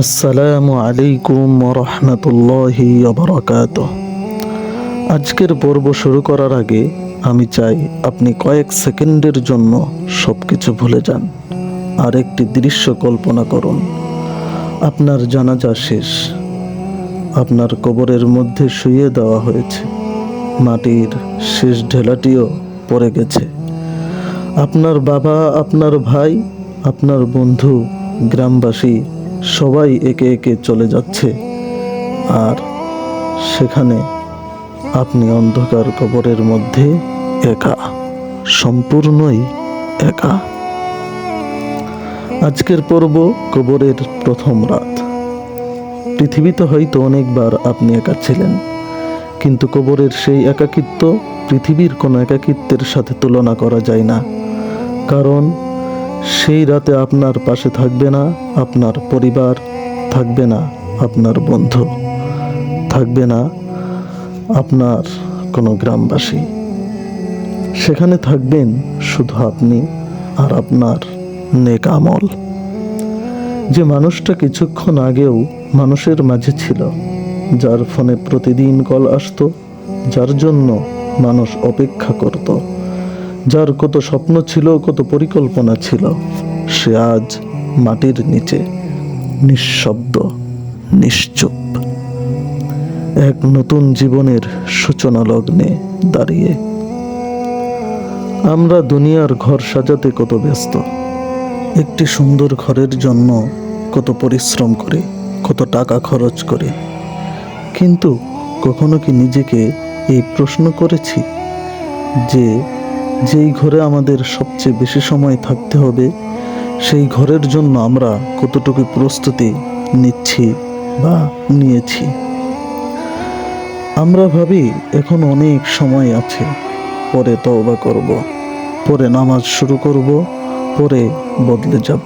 আসসালামু আলাইকুম রহমতুল্লাহি বারাকাতুহ। আজকের পর্ব শুরু করার আগে আমি চাই আপনি কয়েক সেকেন্ডের জন্য সব কিছু ভুলে যান আর একটি দৃশ্য কল্পনা করুন। আপনার জানাজা শেষ, আপনার কবরের মধ্যে শুইয়ে দেওয়া হয়েছে, মাটির শেষ ঢেলাটিও পড়ে গেছে। আপনার বাবা, আপনার ভাই, আপনার বন্ধু, গ্রামবাসী সবাই একে একে চলে যাচ্ছে, আর সেখানে আপনি অন্ধকার কবরের মধ্যে একা, সম্পূর্ণই একা। আজকের পর্ব কবরের প্রথম রাত। পৃথিবীতে হয়তো অনেকবার আপনি একা ছিলেন, কিন্তু কবরের সেই একাকিত্ব পৃথিবীর কোনো একাকিত্বের সাথে তুলনা করা যায় না। কারণ সেই রাতে আপনার পাশে থাকবে না আপনার পরিবার, থাকবে না আপনার বন্ধু, থাকবে না আপনার কোনো গ্রামবাসী। সেখানে থাকবেন শুধু আপনি আর আপনার নেক আমল। যে মানুষটা কিছুক্ষণ আগেও মানুষের মাঝে ছিল, যার ফোনে প্রতিদিন কল আসতো, যার জন্য মানুষ অপেক্ষা করত, যার কত স্বপ্ন ছিল, কত পরিকল্পনা ছিল, সে আজ মাটির নিচে নিঃশব্দ, নিশ্চুপ, এক নতুন জীবনের সূচনা লগ্নে দাঁড়িয়ে। আমরা দুনিয়ার ঘর সাজাতে কত ব্যস্ত, একটি সুন্দর ঘরের জন্য কত পরিশ্রম করে, কত টাকা খরচ করে, কিন্তু কখনো কি নিজেকে এই প্রশ্ন করেছি যে যেই ঘরে আমাদের সবচেয়ে বেশি সময় থাকতে হবে, সেই ঘরের জন্য আমরা কতটুকু প্রস্তুতি নিচ্ছি বা নিয়েছি? আমরা ভাবি এখন অনেক সময় আছে, পরে তওবা করব, পরে নামাজ শুরু করব, পরে বদলে যাব।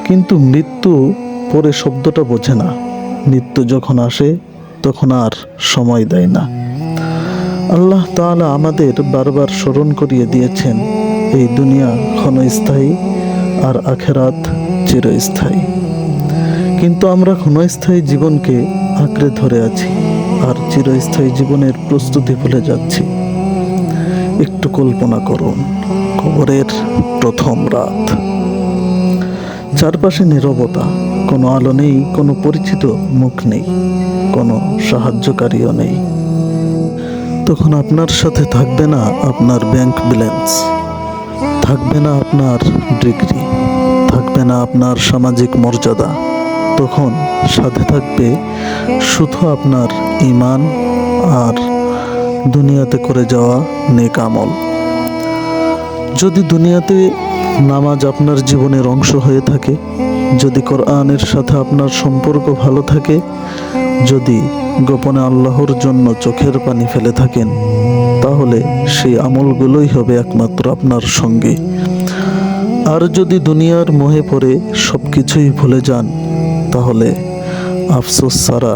কিন্তু মৃত্যু পরে শব্দটা বোঝে না। মৃত্যু যখন আসে তখন আর সময় দেয় না। আল্লাহ তাআলা আমাদের বারবার স্মরণ করিয়ে দিয়েছেন, এই দুনিয়া ক্ষণস্থায়ী আর আখেরাত চিরস্থায়ী। কিন্তু আমরা ক্ষণস্থায়ী জীবনকে আঁকড়ে ধরে আছি আর চিরস্থায়ী জীবনের প্রস্তুতি ভুলে যাচ্ছি। একটু কল্পনা করুন, কবরের প্রথম রাত। চারপাশে নীরবতা, কোনো আলো নেই, কোনো পরিচিত মুখ নেই, কোনো সাহায্যকারীও নেই। তখন আপনার সাথে থাকবে না আপনার ব্যাংক ব্যালেন্স, থাকবে না আপনার ডিগ্রি, থাকবে না আপনার সামাজিক মর্যাদা। তখন সাথে থাকবে শুধু আপনার ঈমান আর দুনিয়াতে করে যাওয়া নেক আমল। যদি দুনিয়াতে নামাজ আপনার জীবনের অংশ হয়ে থাকে, যদি কোরআনের সাথে আপনার সম্পর্ক ভালো থাকে, যদি গোপনে আল্লাহর জন্য চোখের পানি ফেলে থাকেন, তাহলে সেই আমলগুলোই হবে একমাত্র আপনার সঙ্গী। আর যদি দুনিয়ার মোহে পড়ে সব কিছুই ভুলে যান, তাহলে আফসোস ছাড়া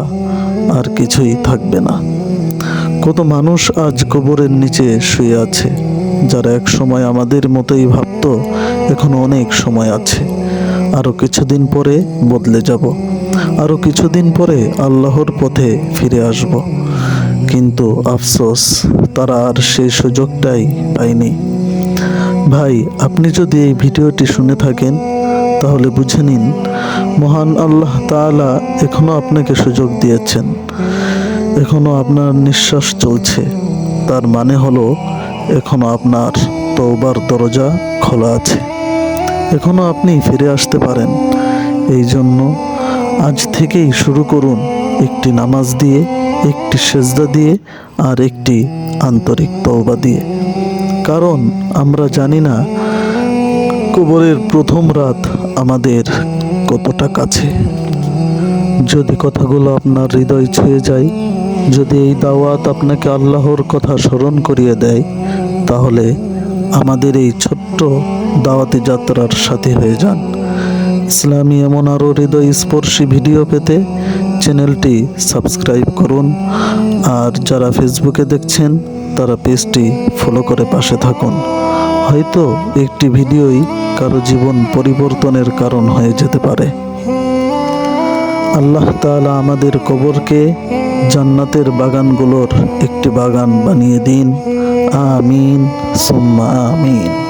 আর কিছুই থাকবে না। কত মানুষ আজ কবরের নিচে শুয়ে আছে, যারা এক সময় আমাদের মতোই ভাবতো এখনো অনেক সময় আছে, আরো কিছুদিন পরে বদলে যাব, আরো কিছুদিন পরে আল্লাহর পথে ফিরে আসব। কিন্তু আফসোস, তারা আর সেই সুযোগটাই পায়নি। ভাই, আপনি যদি এই ভিডিওটি শুনে থাকেন, তাহলে বুঝে নিন মহান আল্লাহ তাআলা এখনো আপনাকে সুযোগ দিয়েছেন, এখনো আপনার নিঃশ্বাস চলছে। তার মানে হলো এখনো আপনার তওবার দরজা খোলা আছে, এখনো আপনি ফিরে আসতে পারেন। এই জন্য আজ থেকেই শুরু করুন, একটি নামাজ দিয়ে, একটি সেজদা দিয়ে, আর একটি আন্তরিক তওবা দিয়ে। কারণ আমরা জানি না কবরের প্রথম রাত আমাদের কতটা কাছে। যদি কথাগুলো আপনার হৃদয় ছুঁয়ে যায়, যদি এই দাওয়াত আপনাকে আল্লাহর কথা স্মরণ করিয়ে দেয়, তাহলে আমাদের এই ছোট্ট দাওয়াতি যাত্রার সাথী হয়ে যান। ইসলামী এমন আরও হৃদয়স্পর্শী ভিডিও পেতে চ্যানেলটি সাবস্ক্রাইব করুন, আর যারা ফেসবুকে দেখছেন তারা পেজটি ফলো করে পাশে থাকুন। হয়তো একটি ভিডিওই কারো জীবন পরিবর্তনের কারণ হয়ে যেতে পারে। আল্লাহ তাআলা আমাদের কবরকে জান্নাতের বাগানগুলোর একটি বাগান বানিয়ে দিন। আমিন সুম্মা আমিন।